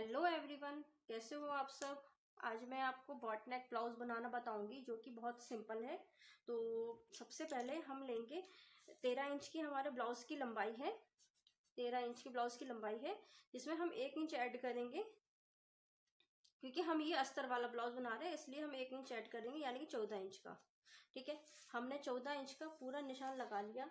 Hello everyone, कैसे हो आप सब। आज मैं आपको बॉट नेक ब्लाउज बनाना बताऊंगी जो कि बहुत सिंपल है। तो सबसे पहले हम लेंगे 13 इंच की हमारे ब्लाउज की लंबाई है। 13 इंच की ब्लाउज की लंबाई है जिसमें हम 1 इंच ऐड करेंगे, क्योंकि हम ये अस्तर वाला ब्लाउज बना रहे हैं इसलिए हम 1 इंच ऐड करेंगे, यानी कि 14 इंच का। ठीक है, हमने 14 इंच का पूरा निशान लगा लिया।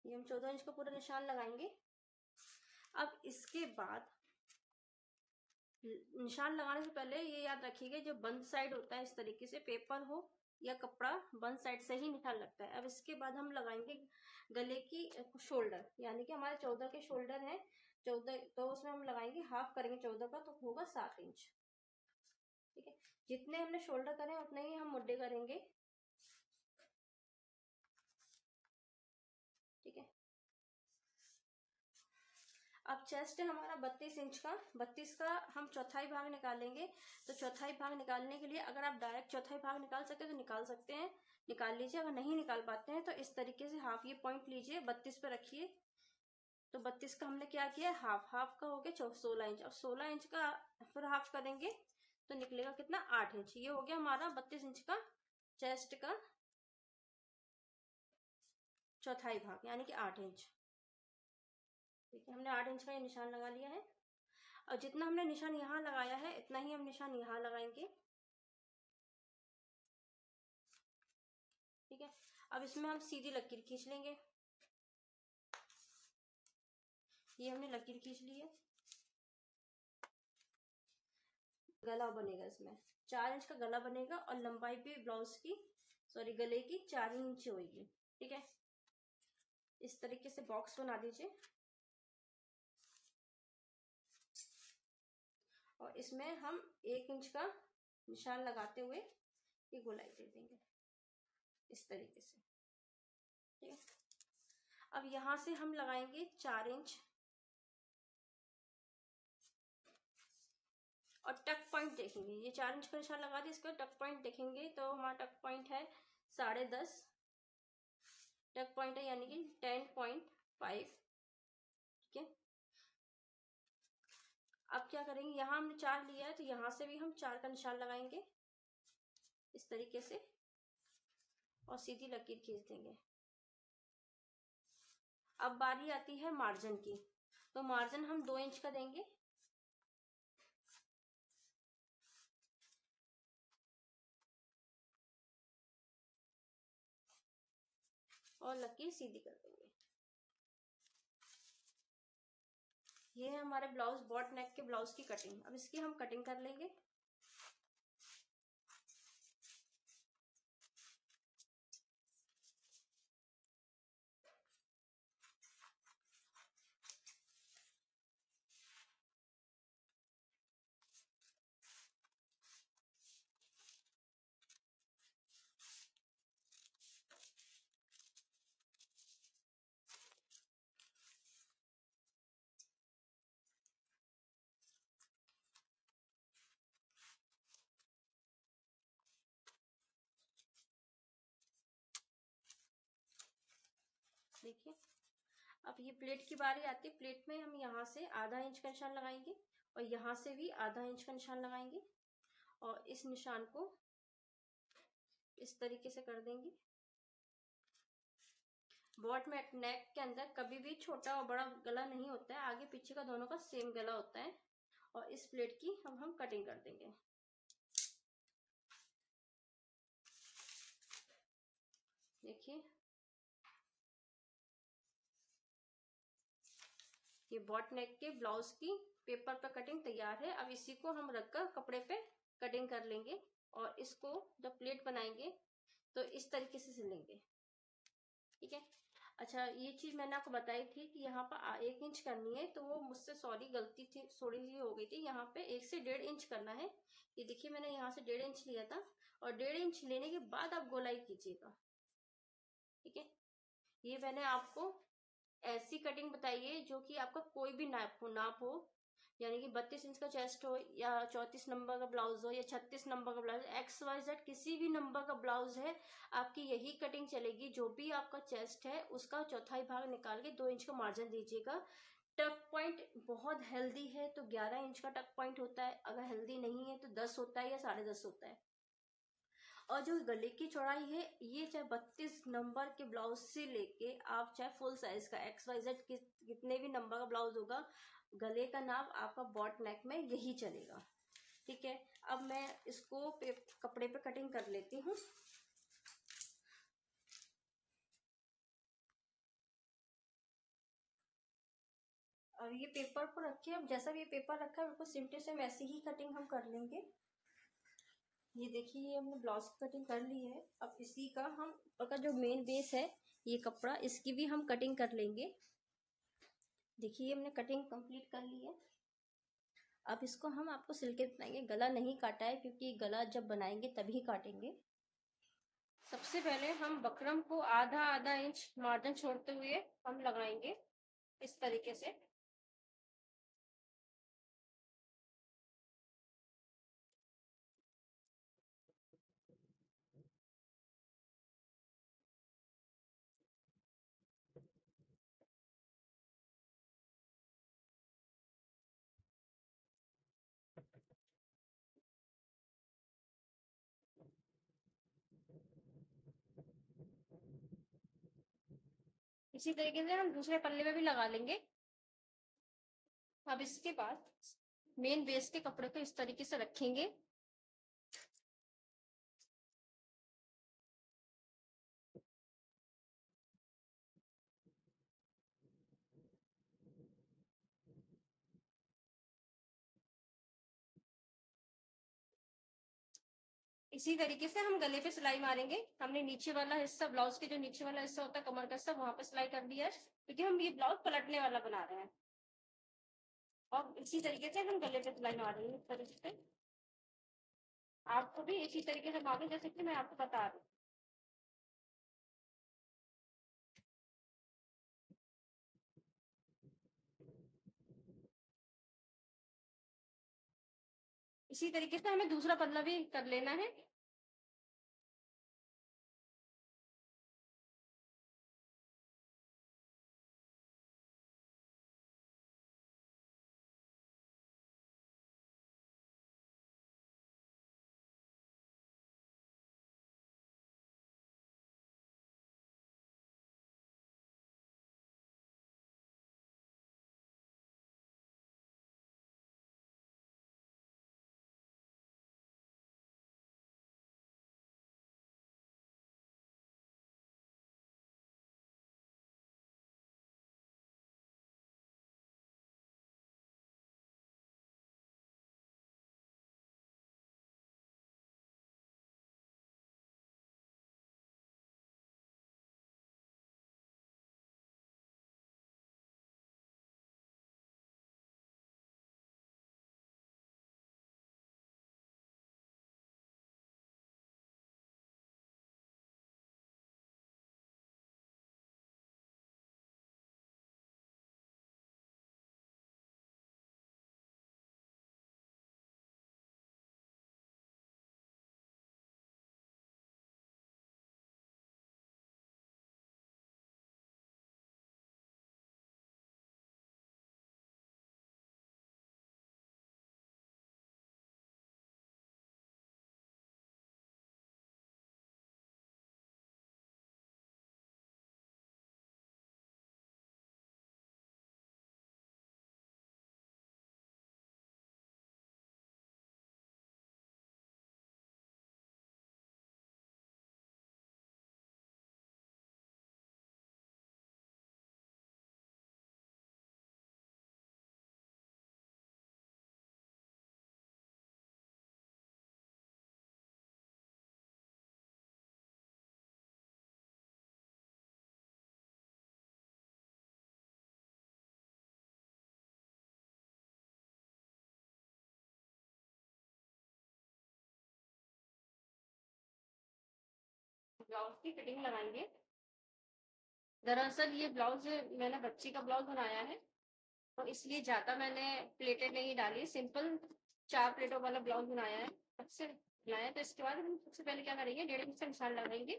ये हम 14 इंच का पूरा निशान लगाएंगे। अब इसके बाद निशान लगाने से पहले ये याद रखिएगा, जो बंद साइड होता है इस तरीके से, पेपर हो या कपड़ा, बंद साइड से ही निशान लगता है। अब इसके बाद हम लगाएंगे गले की शोल्डर, यानी कि हमारे 14 के शोल्डर है 14, तो उसमें हम लगाएंगे हाफ करेंगे 14 का, तो होगा 7 इंच। ठीक है, जितने हमने शोल्डर करे उतने ही हम मुड्ढे करेंगे। ठीक है, अब चेस्ट है हमारा 32 इंच का। 32 का हम चौथाई भाग निकालेंगे। तो चौथाई भाग निकालने के लिए अगर आप डायरेक्ट चौथाई भाग निकाल सकते तो निकाल सकते हैं, निकाल लीजिए। अगर नहीं निकाल पाते हैं तो इस तरीके से हाफ ये पॉइंट लीजिए, 32 पे रखिए। तो 32 का हमने क्या किया, हाफ, हाफ का हो गया 16 इंच। अब 16 इंच का फिर हाफ करेंगे तो निकलेगा कितना, 8 इंच। ये हो गया हमारा 32 इंच का चेस्ट का चौथाई भाग, यानी कि 8 इंच। ठीक है, हमने 8 इंच का ये निशान लगा लिया है। और जितना हमने निशान यहाँ लगाया है इतना ही हम निशान यहाँ लगाएंगे। ठीक है, अब इसमें हम सीधी लकीर खींच लेंगे। ये हमने लकीर खींच ली है। गला बनेगा इसमें 4 इंच का गला बनेगा, और लंबाई भी ब्लाउज की, सॉरी गले की 4 इंच होगी। ठीक है, इस तरीके से बॉक्स बना दीजिए और इसमें हम 1 इंच का निशान लगाते हुए ये गोलाई दे देंगे इस तरीके से। ठीक है, अब यहां से हम लगाएंगे 4 इंच और टक पॉइंट देखेंगे। ये 4 इंच का निशान लगा दिया, इसका टक पॉइंट देखेंगे तो हमारा टक पॉइंट है 10.5 टक पॉइंट है, यानी कि 10.5। ठीक है, अब क्या करेंगे, यहाँ हमने 4 लिया है तो यहाँ से भी हम 4 का निशान लगाएंगे इस तरीके से और सीधी लकीर खींच देंगे। अब बारी आती है मार्जिन की। तो मार्जिन हम 2 इंच का देंगे और लकीर सीधी कर देंगे। ये है हमारे ब्लाउज, बॉट नेक के ब्लाउज की कटिंग। अब इसकी हम कटिंग कर लेंगे। देखिए, अब ये प्लेट की बारी आती है। प्लेट में हम यहाँ से आधा इंच का निशान लगाएंगे और यहाँ से भी आधा इंच का निशान लगाएंगे और इस निशान को इस तरीके से कर देंगे। बॉट नेक के अंदर कभी भी छोटा और बड़ा गला नहीं होता है, आगे पीछे का दोनों का सेम गला होता है। और इस प्लेट की अब हम कटिंग कर देंगे। देखिए, ये बॉट नेक के ब्लाउज की पेपर पर कटिंग तैयार है। अब इसी को हम रखकर कपड़े पे कटिंग कर लेंगे और इसको जब प्लेट बनाएंगे तो इस तरीके से सिलेंगे। ठीक है, अच्छा ये चीज मैंने आपको बताई थी कि यहाँ पर 1 इंच करनी है, तो वो मुझसे सॉरी गलती थी, थोड़ी सी हो गई थी। यहाँ पे 1 से 1.5 इंच करना है। ये देखिए, मैंने यहाँ से 1.5 इंच लिया था और 1.5 इंच लेने के बाद आप गोलाई कीजिएगा। ठीक है, ये मैंने आपको ऐसी कटिंग बताई है जो कि आपका कोई भी नाप हो यानी कि 32 इंच का चेस्ट हो या 34 नंबर का ब्लाउज हो या 36 नंबर का ब्लाउज, XYZ किसी भी नंबर का ब्लाउज है, आपकी यही कटिंग चलेगी। जो भी आपका चेस्ट है उसका चौथाई भाग निकाल के 2 इंच का मार्जिन दीजिएगा। टक पॉइंट बहुत हेल्दी है तो 11 इंच का टक पॉइंट होता है, अगर हेल्दी नहीं है तो 10 होता है या 10.5 होता है। और जो गले की चौड़ाई है, ये चाहे 32 नंबर के ब्लाउज से लेके आप चाहे फुल साइज का XYZ कितने भी नंबर का ब्लाउज होगा, गले का नाप आपका बॉट नेक में यही चलेगा। ठीक है, अब मैं इसको कपड़े पे कटिंग कर लेती हूँ। और ये पेपर पर रखिए, अब जैसा भी ये पेपर रखा है बिल्कुल सेम टू सेम ऐसी ही कटिंग हम कर लेंगे। ये देखिए, ये हमने ब्लाउज की कटिंग कर ली है। अब इसी का हम का जो मेन बेस है ये कपड़ा, इसकी भी हम कटिंग कर लेंगे। देखिए हमने कटिंग कंप्लीट कर ली है। अब इसको हम आपको सिल के बनाएंगे। गला नहीं काटा है क्योंकि गला जब बनाएंगे तभी काटेंगे। सबसे पहले हम बकरम को आधा आधा इंच मार्जिन छोड़ते हुए हम लगाएंगे इस तरीके से। इसी तरीके से हम दूसरे पल्ले में भी लगा लेंगे। अब इसके बाद मेन बेस के कपड़े को इस तरीके से रखेंगे। इसी तरीके से हम गले पे सिलाई मारेंगे। हमने नीचे वाला हिस्सा, ब्लाउज के जो नीचे वाला हिस्सा होता है कमर का हिस्सा, वहां पे सिलाई कर दिया है क्योंकि हम ये ब्लाउज पलटने वाला बना रहे हैं। और इसी तरीके से हम गले पे सिलाई मारेंगे इस तरीके से। आपको भी इसी तरीके से मारना जैसे कि मैं आपको बता रही हूँ। इसी तरीके से हमें दूसरा पल्ला भी कर लेना है। ब्लाउज की फिटिंग लगाएंगे। दरअसल ये ब्लाउज मैंने बच्ची का ब्लाउज बनाया है तो इसलिए ज्यादा मैंने प्लेटें नहीं डाली, सिंपल 4 प्लेटों वाला ब्लाउज बनाया है, सबसे बनाया। तो इसके बाद हम सबसे पहले क्या करेंगे, 1.5 इंच का निशान लगाएंगे,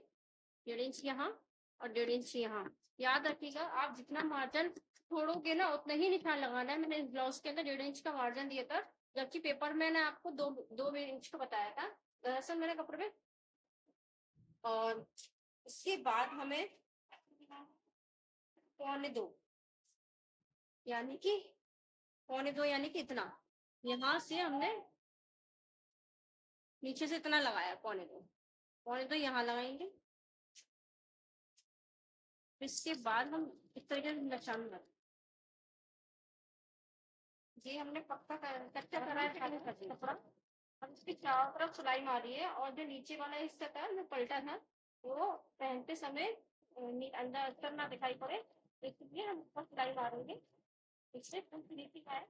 1.5 इंच यहाँ और 1.5 इंच यहाँ। याद रखिएगा, आप जितना मार्जिन छोड़ोगे ना उतना ही निशान लगाना है। मैंने इस ब्लाउज के अंदर 1.5 इंच का मार्जिन दिया था, जबकि पेपर में मैंने आपको दो इंच का बताया था दरअसल मेरे कपड़े में। और इसके बाद हमें 1.25 यानी कि 1.25 यानी कि इतना, यहाँ से हमने नीचे से इतना लगाया 1.25 यहाँ लगाएंगे। इसके बाद हम इस तरीके से निशान लगाएंगे। ये हमने पक्का कच्चा करा है कपड़ा। अब इसकी चारों तरफ सिलाई मारी है, और जो नीचे वाला हिस्सा था जो पलटा था वो पहनते समय अंदर अंदर ना दिखाई पड़े, इसलिए हम ऊपर सिलाई मारेंगे। इससे फिनिशिंग आए।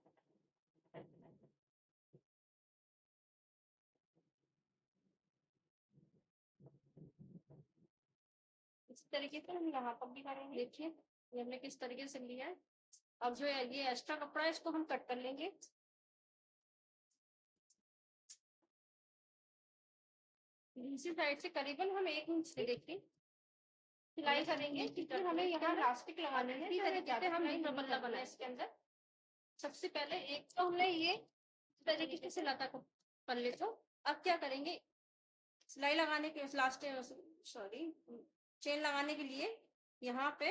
इस तरीके से हम यहाँ पर भी करेंगे। देखिए ये हमने किस तरीके से लिया है। अब जो है ये एक्स्ट्रा कपड़ा है, इसको हम कट कर लेंगे। दूसरी साइड से करीबन हम 1 इंच से देखिए सिलाई करेंगे, क्योंकि हमें यहाँ इलास्टिक लगाने हैं। इसी तरीके से हम पल्ला बनाए इसके अंदर। सबसे पहले एक तो हमने ये इस तरीके से सिला था पल्ले को। अब क्या करेंगे, सिलाई लगाने के लास्ट सॉरी चेन लगाने के लिए यहाँ पे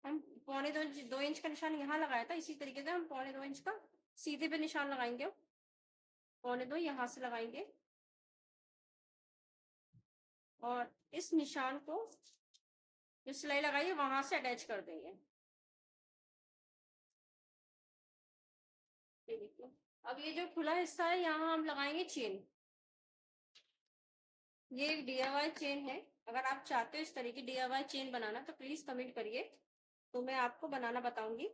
हम 2.25 इंच का निशान यहाँ लगाया था। इसी तरीके से हम 2.25 इंच का सीधे पे निशान लगाएंगे, 2.25 यहाँ से लगाएंगे, और इस निशान को जो सिलाई लगाई है वहां से अटैच कर देंगे। ये देखिए, अब ये जो खुला हिस्सा है यहाँ हम लगाएंगे चेन। ये एक DIY चेन है। अगर आप चाहते हो इस तरीके DIY चेन बनाना तो प्लीज कमेंट करिए, तो मैं आपको बनाना बताऊंगी।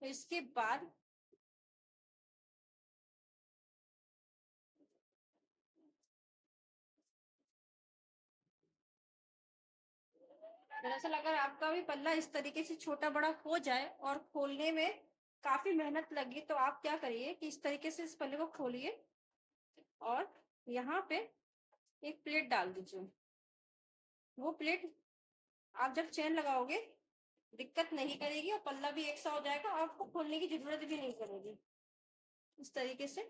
तो इसके बाद दरअसल अगर आपका भी पल्ला इस तरीके से छोटा बड़ा हो जाए और खोलने में काफी मेहनत लगी, तो आप क्या करिए कि इस तरीके से इस पल्ले को खोलिए और यहाँ पे एक प्लेट डाल दीजिए। वो प्लेट आप जब चेन लगाओगे दिक्कत नहीं करेगी, और पल्ला भी एक सा हो जाएगा, आपको खोलने की जरूरत भी नहीं पड़ेगी। इस तरीके से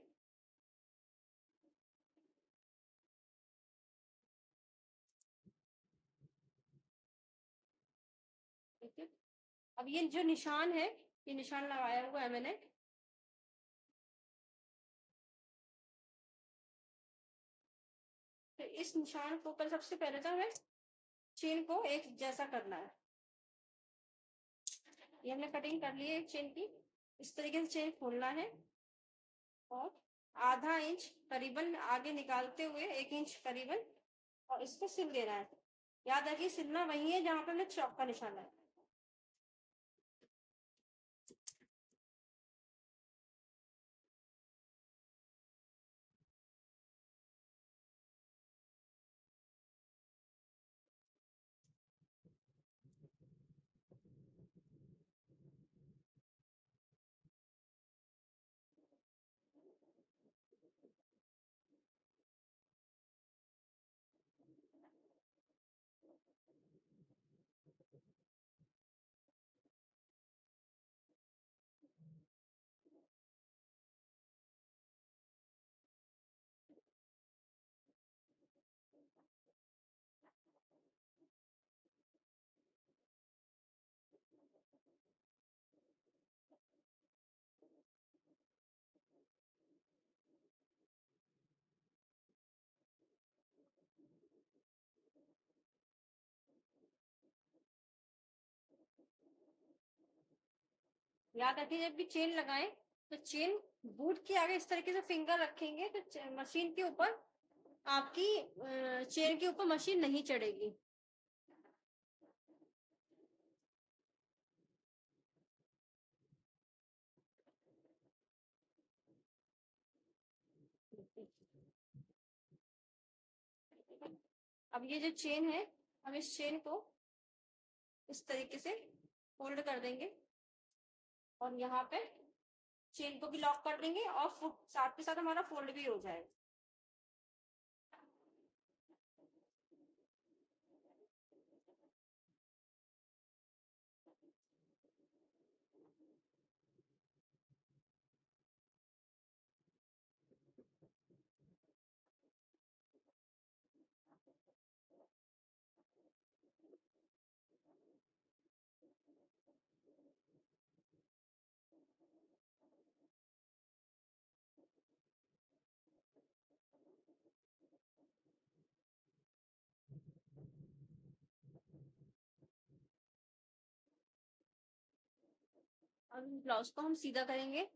ठीक है। अब ये जो निशान है, ये निशान लगाया हुआ है मैंने। तो इस निशान को ऊपर सबसे पहले तो हमें चेन को एक जैसा करना है। ये हमने कटिंग कर ली है एक चेन की। इस तरीके से चेन खोलना है और आधा इंच करीबन आगे निकालते हुए 1 इंच करीबन, और इसको सिल देना है। याद रखिए सिलना वही है जहां पर हमने चौक का निशान है। याद रखिए जब भी चेन लगाएं तो चेन बूट के आगे इस तरीके से फिंगर रखेंगे तो मशीन के ऊपर आपकी चेन के ऊपर मशीन नहीं चढ़ेगी। अब ये जो चेन है, हम इस चेन को इस तरीके से फोल्ड कर देंगे। और यहाँ पे चेन को भी लॉक कर देंगे और साथ के साथ हमारा फोल्ड भी हो जाएगा। अब ब्लाउज को हम सीधा करेंगे।